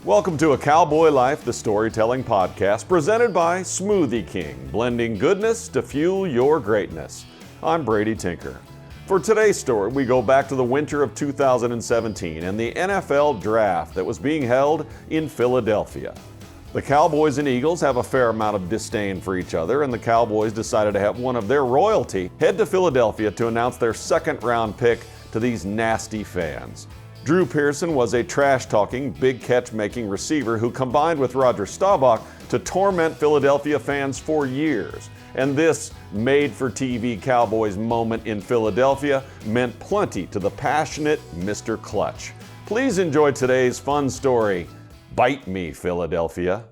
Welcome to A Cowboy Life, the storytelling podcast presented by Smoothie King, blending goodness to fuel your greatness. I'm Brady Tinker. For today's story, we go back to the winter of 2017 and the NFL Draft that was being held in Philadelphia. The Cowboys and Eagles have a fair amount of disdain for each other, and the Cowboys decided to have one of their royalty head to Philadelphia to announce their second-round pick to these nasty fans. Drew Pearson was a trash-talking, big-catch-making receiver who combined with Roger Staubach to torment Philadelphia fans for years. And this made-for-TV Cowboys moment in Philadelphia meant plenty to the passionate Mr. Clutch. Please enjoy today's fun story, Bite Me, Philadelphia.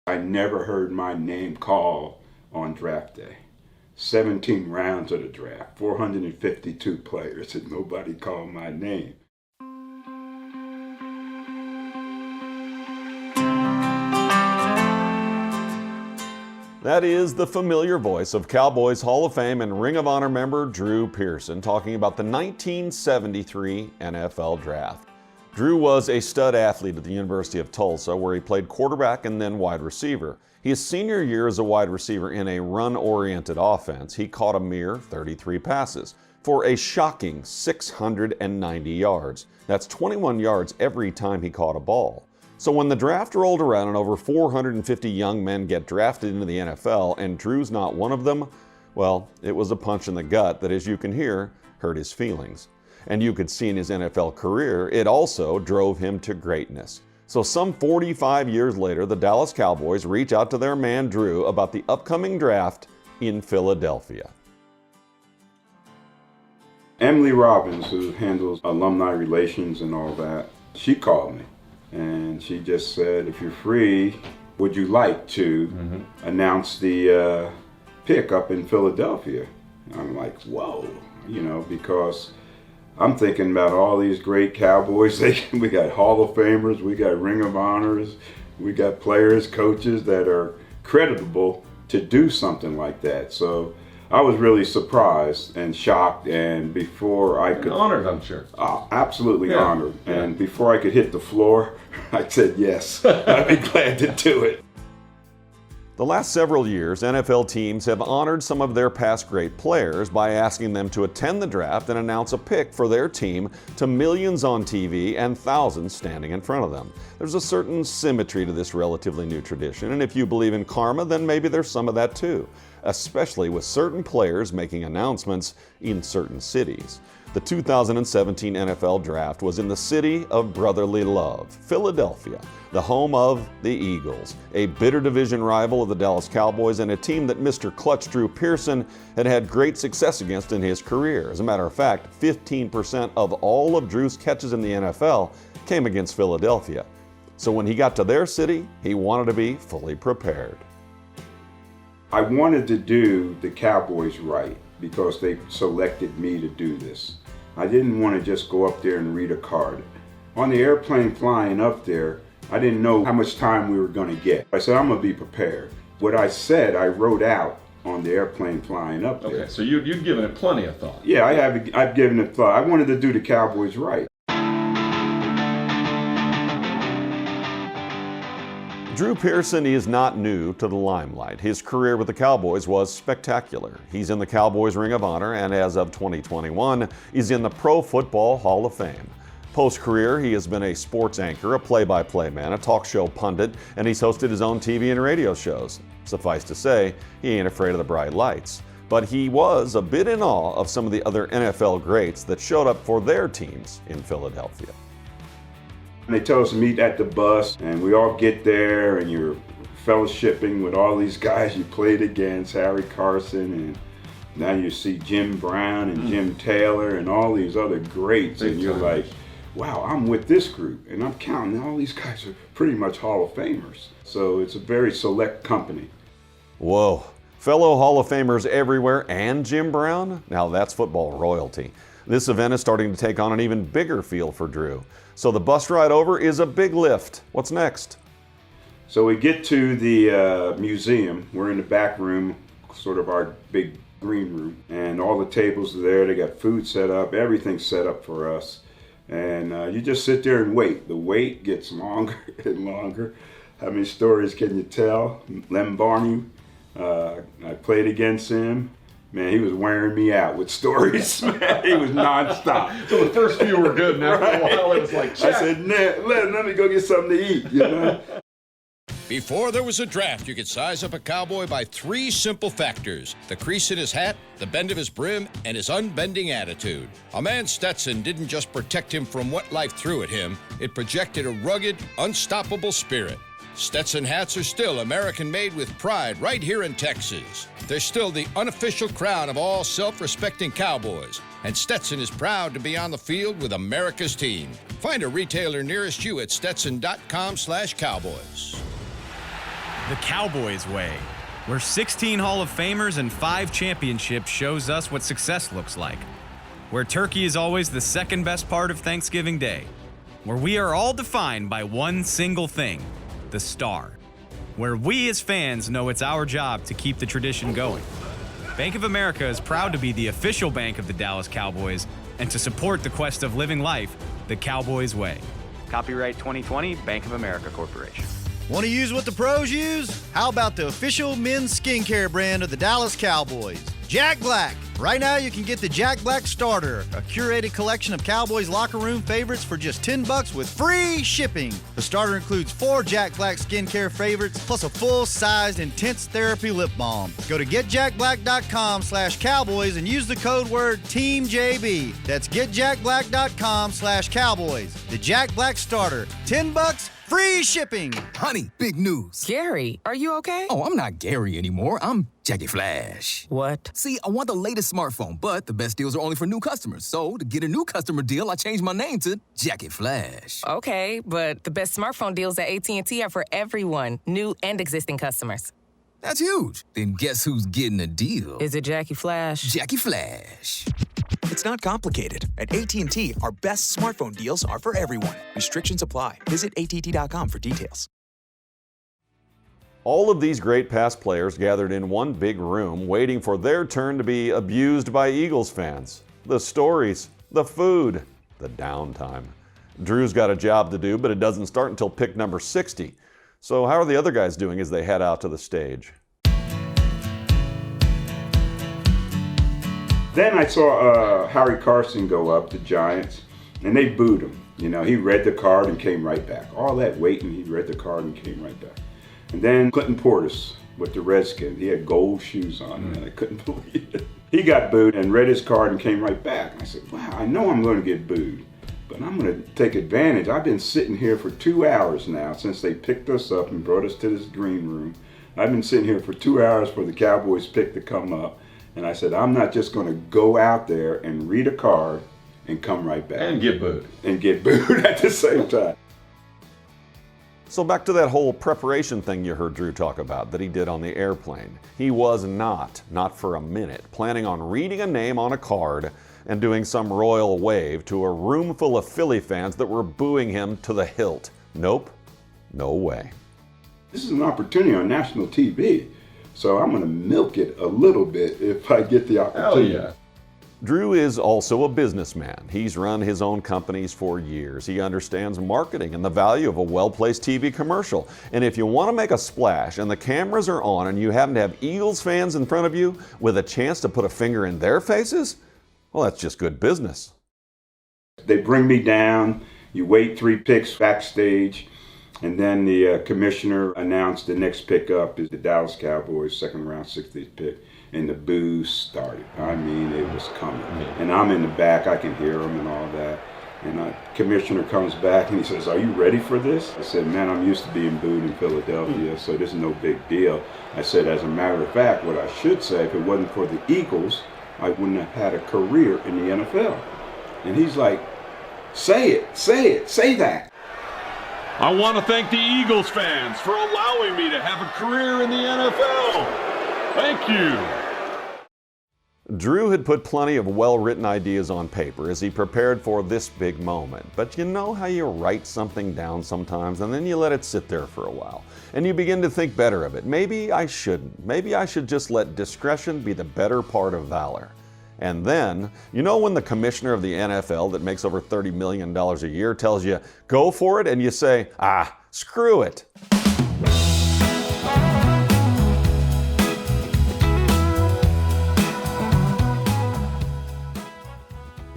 I never heard my name called on draft day. 17 rounds of the draft, 452 players, and nobody called my name. That is the familiar voice of Cowboys Hall of Fame and Ring of Honor member Drew Pearson talking about the 1973 NFL Draft. Drew was a stud athlete at the University of Tulsa, where he played quarterback and then wide receiver. His senior year as a wide receiver in a run-oriented offense, he caught a mere 33 passes for a shocking 690 yards. That's 21 yards every time he caught a ball. So when the draft rolled around and over 450 young men get drafted into the NFL and Drew's not one of them, well, it was a punch in the gut that, as you can hear, hurt his feelings. And you could see in his NFL career, it also drove him to greatness. So some 45 years later, the Dallas Cowboys reach out to their man Drew about the upcoming draft in Philadelphia. Emily Robbins, who handles alumni relations and all that, she called me and she just said, if you're free, would you like to announce the pick up in Philadelphia? And I'm like, whoa, because I'm thinking about all these great Cowboys. We got Hall of Famers, we got Ring of Honors, we got players, coaches that are creditable to do something like that. So I was really surprised and shocked, and before I could... Honored, I'm sure. Absolutely honored. And before I could hit the floor, I said yes, I'd be glad to do it. The last several years, NFL teams have honored some of their past great players by asking them to attend the draft and announce a pick for their team to millions on TV and thousands standing in front of them. There's a certain symmetry to this relatively new tradition, and if you believe in karma, then maybe there's some of that too, especially with certain players making announcements in certain cities. The 2017 NFL Draft was in the city of brotherly love, Philadelphia, the home of the Eagles, a bitter division rival of the Dallas Cowboys and a team that Mr. Clutch Drew Pearson had had great success against in his career. As a matter of fact, 15% of all of Drew's catches in the NFL came against Philadelphia. So when he got to their city, he wanted to be fully prepared. I wanted to do the Cowboys right because they selected me to do this. I didn't want to just go up there and read a card. On the airplane flying up there, I didn't know how much time we were going to get. I said, I'm going to be prepared. What I said, I wrote out on the airplane flying up there. Okay, so you'd given it plenty of thought. Yeah, I've given it thought. I wanted to do the Cowboys right. Drew Pearson is not new to the limelight. His career with the Cowboys was spectacular. He's in the Cowboys Ring of Honor and as of 2021, is in the Pro Football Hall of Fame. Post-career, he has been a sports anchor, a play-by-play man, a talk show pundit, and he's hosted his own TV and radio shows. Suffice to say, he ain't afraid of the bright lights. But he was a bit in awe of some of the other NFL greats that showed up for their teams in Philadelphia. They tell us to meet at the bus, and we all get there, and you're fellowshipping with all these guys you played against, Harry Carson, and now you see Jim Brown and Jim Taylor and all these other greats, and you're like, wow, I'm with this group, and I'm counting, all these guys are pretty much Hall of Famers. So it's a very select company. Whoa, fellow Hall of Famers everywhere and Jim Brown? Now that's football royalty. This event is starting to take on an even bigger feel for Drew. So the bus ride over is a big lift. What's next? So we get to the museum. We're in the back room, sort of our big green room, and all the tables are there. They got food set up, everything set up for us. And you just sit there and wait. The wait gets longer and longer. How many stories can you tell? Lem Barney, I played against him. Man, he was wearing me out with stories. Man, he was nonstop. So the first few were good, and after a while it was like, check. I said, let me go get something to eat, you know? Before there was a draft, you could size up a cowboy by 3 simple factors: the crease in his hat, the bend of his brim, and his unbending attitude. A man's Stetson didn't just protect him from what life threw at him, it projected a rugged, unstoppable spirit. Stetson hats are still American-made with pride right here in Texas. They're still the unofficial crown of all self-respecting cowboys, and Stetson is proud to be on the field with America's team. Find a retailer nearest you at stetson.com/cowboys. The Cowboys way, where 16 Hall of Famers and 5 championships shows us what success looks like. Where turkey is always the second best part of Thanksgiving Day. Where we are all defined by one single thing, the star. Where we as fans know it's our job to keep the tradition going. Bank of America is proud to be the official bank of the Dallas Cowboys and to support the quest of living life the Cowboys way. Copyright 2020, Bank of America Corporation. Want to use what the pros use? How about the official men's skincare brand of the Dallas Cowboys, Jack Black? Right now you can get the Jack Black Starter, a curated collection of Cowboys locker room favorites for just $10 with free shipping. The starter includes 4 Jack Black skincare favorites plus a full-sized intense therapy lip balm. Go to getjackblack.com/cowboys and use the code word TEAMJB. That's getjackblack.com/cowboys. The Jack Black Starter, $10, free shipping. Honey, big news. Gary, are you okay? Oh, I'm not Gary anymore. I'm Jackie Flash. What? See, I want the latest smartphone, but the best deals are only for new customers. So, to get a new customer deal, I changed my name to Jackie Flash. Okay, but the best smartphone deals at AT&T are for everyone, new and existing customers. That's huge. Then guess who's getting a deal? Is it Jackie Flash? Jackie Flash. It's not complicated. At AT&T, our best smartphone deals are for everyone. Restrictions apply. Visit att.com for details. All of these great past players gathered in one big room waiting for their turn to be abused by Eagles fans. The stories, the food, the downtime. Drew's got a job to do, but it doesn't start until pick number 60. So how are the other guys doing as they head out to the stage? Then I saw Harry Carson go up, the Giants, and they booed him. You know, he read the card and came right back. All that waiting, he read the card and came right back. And then Clinton Portis with the Redskins, he had gold shoes on, and I couldn't believe it. He got booed and read his card and came right back. I said, wow, I know I'm going to get booed, but I'm going to take advantage. I've been sitting here for 2 hours now since they picked us up and brought us to this green room. I've been sitting here for 2 hours for the Cowboys pick to come up. And I said, I'm not just going to go out there and read a card and come right back. And get booed. And get booed at the same time. So back to that whole preparation thing you heard Drew talk about that he did on the airplane. He was not for a minute, planning on reading a name on a card and doing some royal wave to a room full of Philly fans that were booing him to the hilt. Nope, no way. This is an opportunity on national TV. So I'm going to milk it a little bit if I get the opportunity. Hell yeah. Drew is also a businessman. He's run his own companies for years. He understands marketing and the value of a well-placed TV commercial. And if you want to make a splash and the cameras are on and you happen to have Eagles fans in front of you with a chance to put a finger in their faces, well, that's just good business. They bring me down. You wait 3 picks backstage. And then the commissioner announced the next pickup is the Dallas Cowboys, second round, 60th pick. And the boos started. I mean, it was coming. And I'm in the back, I can hear them and all that. And the commissioner comes back and he says, are you ready for this? I said, man, I'm used to being booed in Philadelphia, so this is no big deal. I said, as a matter of fact, what I should say, if it wasn't for the Eagles, I wouldn't have had a career in the NFL. And he's like, say that. I want to thank the Eagles fans for allowing me to have a career in the NFL. Thank you. Drew had put plenty of well-written ideas on paper as he prepared for this big moment. But you know how you write something down sometimes and then you let it sit there for a while. And you begin to think better of it. Maybe I shouldn't. Maybe I should just let discretion be the better part of valor. And then, you know when the commissioner of the NFL that makes over $30 million a year tells you, go for it, and you say, screw it.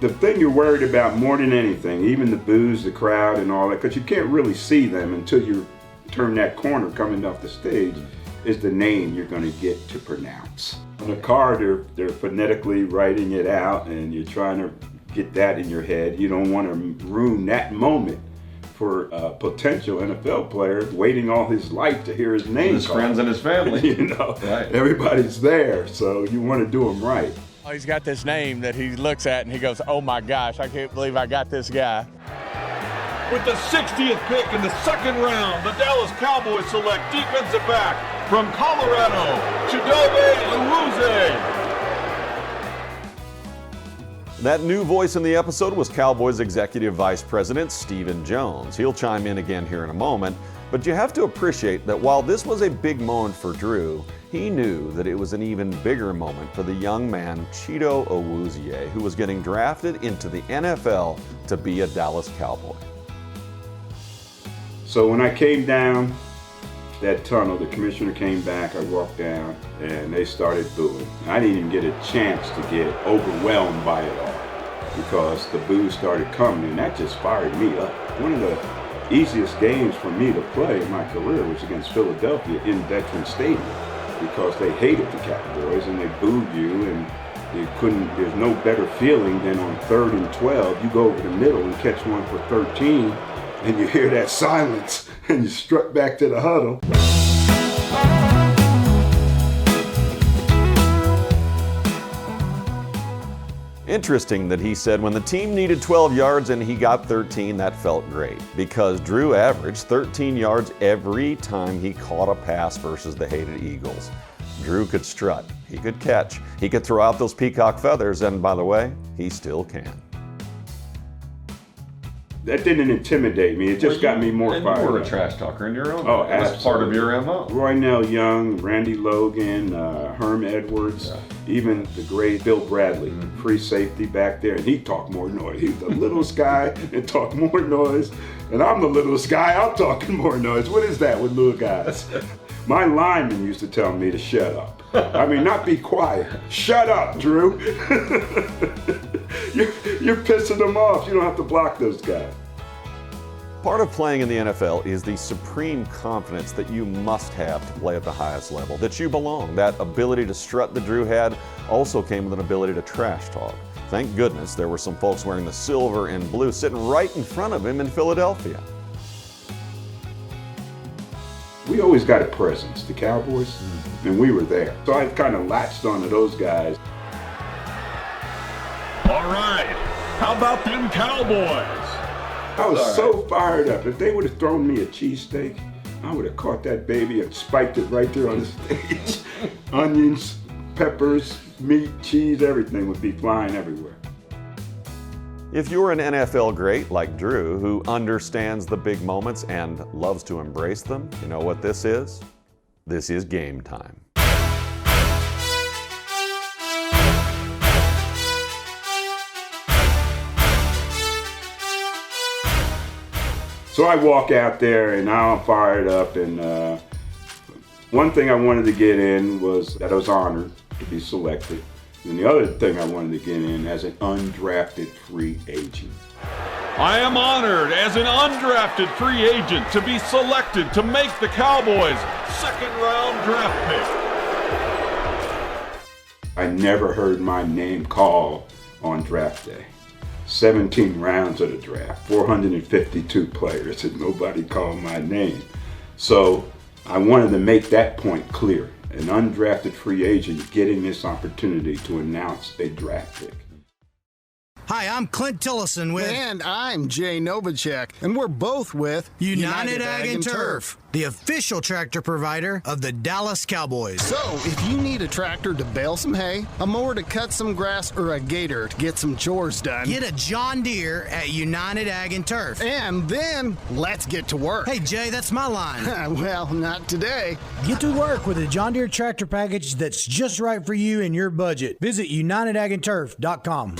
The thing you're worried about more than anything, even the boos, the crowd and all that, because you can't really see them until you turn that corner coming off the stage, is the name you're going to get to pronounce. On the card, they're phonetically writing it out, and you're trying to get that in your head. You don't want to ruin that moment for a potential NFL player waiting all his life to hear his name. His friends and his family. Right. Everybody's there, so you want to do them right. He's got this name that he looks at and he goes, oh my gosh, I can't believe I got this guy. With the 60th pick in the second round, the Dallas Cowboys select defensive back from Colorado, Chidobe Awuzie. That new voice in the episode was Cowboys Executive Vice President Stephen Jones. He'll chime in again here in a moment, but you have to appreciate that while this was a big moment for Drew, he knew that it was an even bigger moment for the young man Chido Awuzie, who was getting drafted into the NFL to be a Dallas Cowboy. So when I came down that tunnel, the commissioner came back, I walked down, and they started booing. I didn't even get a chance to get overwhelmed by it all because the boos started coming, and that just fired me up. One of the easiest games for me to play in my career was against Philadelphia in Veterans Stadium because they hated the Cowboys and they booed you, and there's no better feeling than on 3rd and 12, you go over the middle and catch one for 13, and you hear that silence, and you struck back to the huddle. Interesting that he said when the team needed 12 yards and he got 13, that felt great because Drew averaged 13 yards every time he caught a pass versus the hated Eagles. Drew could strut, he could catch, he could throw out those peacock feathers, and by the way, he still can. That didn't intimidate me. It just got me more fired up. You were a trash talker in your own. Oh, absolutely. That's part of your MO. Roynell Young, Randy Logan, Herm Edwards, even the great Bill Bradley, free safety back there, and he talked more noise. He's the littlest guy and talked more noise, and I'm the littlest guy, I'm talking more noise. What is that with little guys? My lineman used to tell me to shut up. I mean, not be quiet. Shut up, Drew. You're pissing them off. You don't have to block those guys. Part of playing in the NFL is the supreme confidence that you must have to play at the highest level, that you belong. That ability to strut that Drew had also came with an ability to trash talk. Thank goodness there were some folks wearing the silver and blue sitting right in front of him in Philadelphia. We always got a presence, the Cowboys, and we were there. So I kind of latched onto those guys. All right, how about them Cowboys? I was so fired up. If they would have thrown me a cheesesteak, I would have caught that baby and spiked it right there on the stage. Onions, peppers, meat, cheese, everything would be flying everywhere. If you're an NFL great like Drew, who understands the big moments and loves to embrace them, you know what this is? This is game time. So I walk out there and now I'm fired up, and one thing I wanted to get in was that I was honored to be selected. And the other thing I wanted to get in as an undrafted free agent. I am honored as an undrafted free agent to be selected to make the Cowboys' second-round draft pick. I never heard my name called on draft day. 17 rounds of the draft, 452 players, and nobody called my name. So I wanted to make that point clear. An undrafted free agent getting this opportunity to announce a draft pick. Hi, I'm Clint Tillison with... And I'm Jay Novacek, and we're both with... United Ag and Turf, the official tractor provider of the Dallas Cowboys. So, if you need a tractor to bale some hay, a mower to cut some grass, or a gator to get some chores done... Get a John Deere at United Ag and Turf. And then, let's get to work. Hey, Jay, that's my line. Well, not today. Get to work with a John Deere tractor package that's just right for you and your budget. Visit UnitedAgAndTurf.com.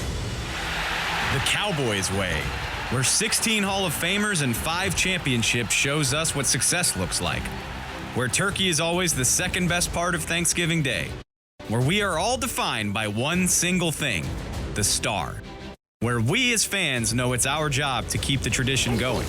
The Cowboys way, where 16 Hall of Famers and 5 championships shows us what success looks like. Where turkey is always the second best part of Thanksgiving Day. Where we are all defined by one single thing, the star. Where we as fans know it's our job to keep the tradition going.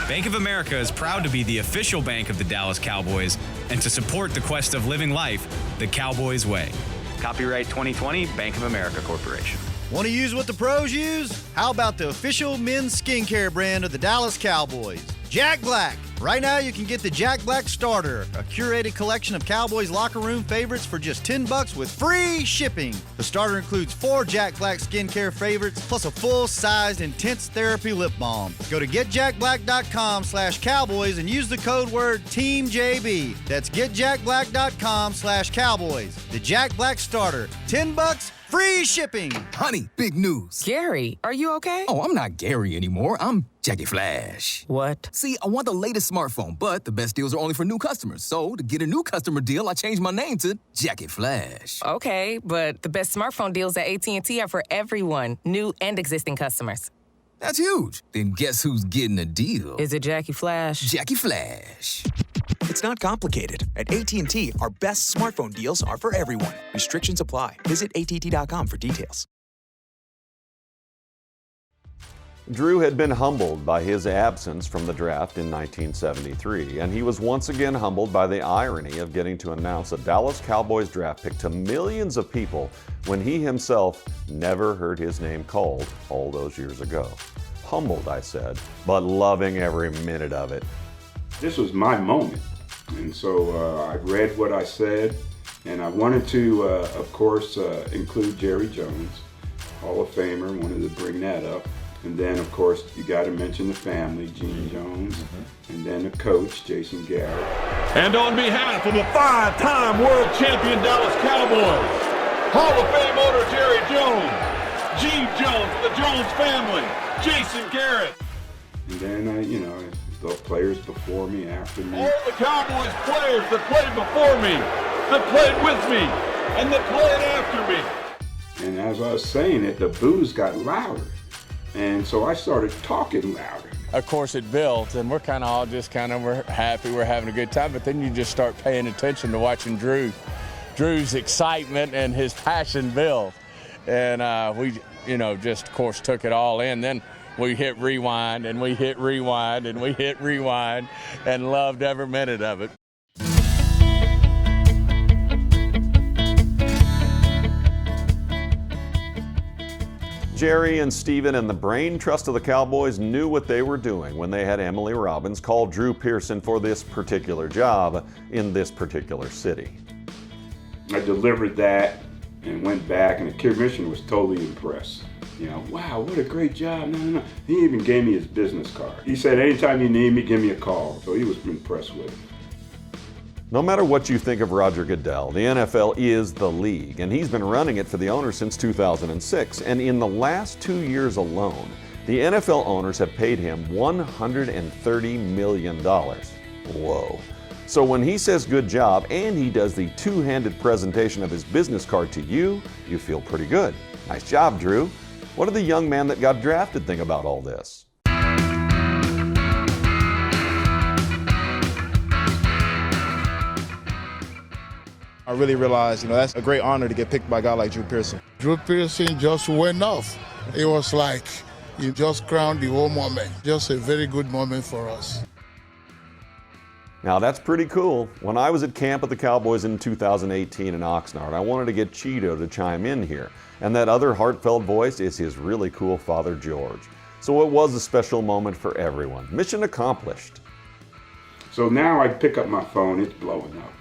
Bank of America is proud to be the official bank of the Dallas Cowboys and to support the quest of living life the Cowboys way. Copyright 2020, Bank of America Corporation. Want to use what the pros use? How about the official men's skincare brand of the Dallas Cowboys, Jack Black? Right now, you can get the Jack Black Starter, a curated collection of Cowboys locker room favorites for just $10 with free shipping. The starter includes 4 Jack Black skincare favorites, plus a full-sized intense therapy lip balm. Go to getjackblack.com/Cowboys and use the code word TEAMJB. That's getjackblack.com/Cowboys. The Jack Black Starter, $10, free shipping. Honey, big news. Gary, are you okay? Oh, I'm not Gary anymore. I'm Jackie Flash. What? See, I want the latest smartphone, but the best deals are only for new customers. So, to get a new customer deal, I changed my name to Jackie Flash. Okay, but the best smartphone deals at AT&T are for everyone, new and existing customers. That's huge. Then guess who's getting a deal? Is it Jackie Flash? Jackie Flash. It's not complicated. At AT&T, our best smartphone deals are for everyone. Restrictions apply. Visit att.com for details. Drew had been humbled by his absence from the draft in 1973, and he was once again humbled by the irony of getting to announce a Dallas Cowboys draft pick to millions of people when he himself never heard his name called all those years ago. Humbled, I said, but loving every minute of it. This was my moment, and so I read what I said, and I wanted to, of course, include Jerry Jones, Hall of Famer, wanted to bring that up. And then, of course, you got to mention the family, Gene Jones, and then the coach, Jason Garrett. And on behalf of the 5-time world champion Dallas Cowboys, Hall of Fame owner Jerry Jones, Gene Jones, the Jones family, Jason Garrett. And then, the players before me, after me. All the Cowboys players that played before me, that played with me, and that played after me. And as I was saying it, the boos got louder. And so I started talking louder. Of course it built, and we're happy, we're having a good time, but then you just start paying attention to watching Drew's excitement and his passion build. And we, just of course took it all in. Then we hit rewind, and we hit rewind, and we hit rewind, and loved every minute of it. Jerry and Steven and the brain trust of the Cowboys knew what they were doing when they had Emily Robbins call Drew Pearson for this particular job in this particular city. I delivered that and went back, and the commissioner was totally impressed. Wow, what a great job. No. He even gave me his business card. He said, anytime you need me, give me a call. So he was impressed with it. No matter what you think of Roger Goodell, the NFL is the league, and he's been running it for the owner since 2006. And in the last 2 years alone, the NFL owners have paid him $130 million. Whoa. So when he says good job and he does the two-handed presentation of his business card to you, you feel pretty good. Nice job, Drew. What did the young man that got drafted think about all this? I really realized, that's a great honor to get picked by a guy like Drew Pearson. Drew Pearson just went off. It was like he just crowned the whole moment. Just a very good moment for us. Now that's pretty cool. When I was at camp at the Cowboys in 2018 in Oxnard, I wanted to get Cheeto to chime in here. And that other heartfelt voice is his really cool father, George. So it was a special moment for everyone. Mission accomplished. So now I pick up my phone, it's blowing up.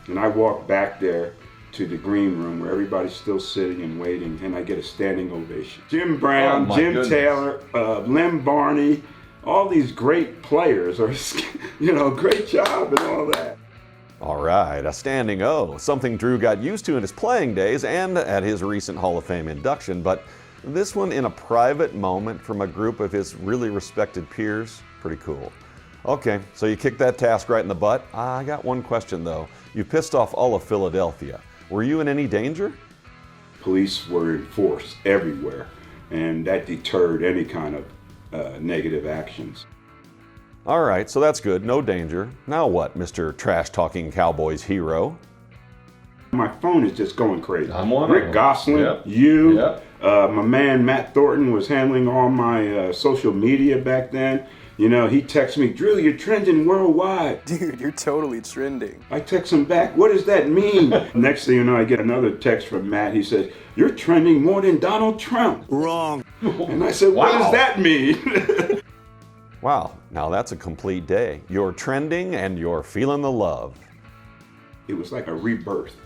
And I walk back there to the green room where everybody's still sitting and waiting, and I get a standing ovation. Jim Brown, Jim Taylor, Lem Barney, all these great players are, great job and all that. All right, a standing O, something Drew got used to in his playing days and at his recent Hall of Fame induction, but this one in a private moment from a group of his really respected peers, pretty cool. Okay, so you kicked that task right in the butt. I got one question though. You pissed off all of Philadelphia. Were you in any danger? Police were in force everywhere, and that deterred any kind of negative actions. All right, so that's good, no danger. Now what, Mr. Trash-Talking Cowboys hero? My phone is just going crazy. I'm one Rick Gosselin, my man Matt Thornton was handling all my social media back then. He texts me, Drew, you're trending worldwide. Dude, you're totally trending. I text him back, what does that mean? Next thing you know, I get another text from Matt. He says, you're trending more than Donald Trump. Wrong. And I said, what does that mean? Wow, now that's a complete day. You're trending and you're feeling the love. It was like a rebirth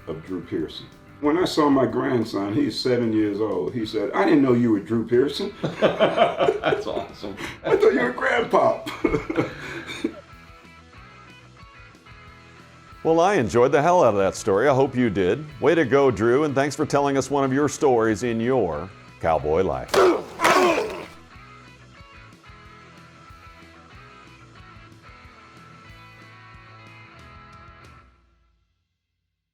of Drew Pearson. When I saw my grandson, he's 7 years old, he said, I didn't know you were Drew Pearson. That's awesome. I thought you were Grandpa. Well, I enjoyed the hell out of that story. I hope you did. Way to go, Drew, and thanks for telling us one of your stories in your cowboy life.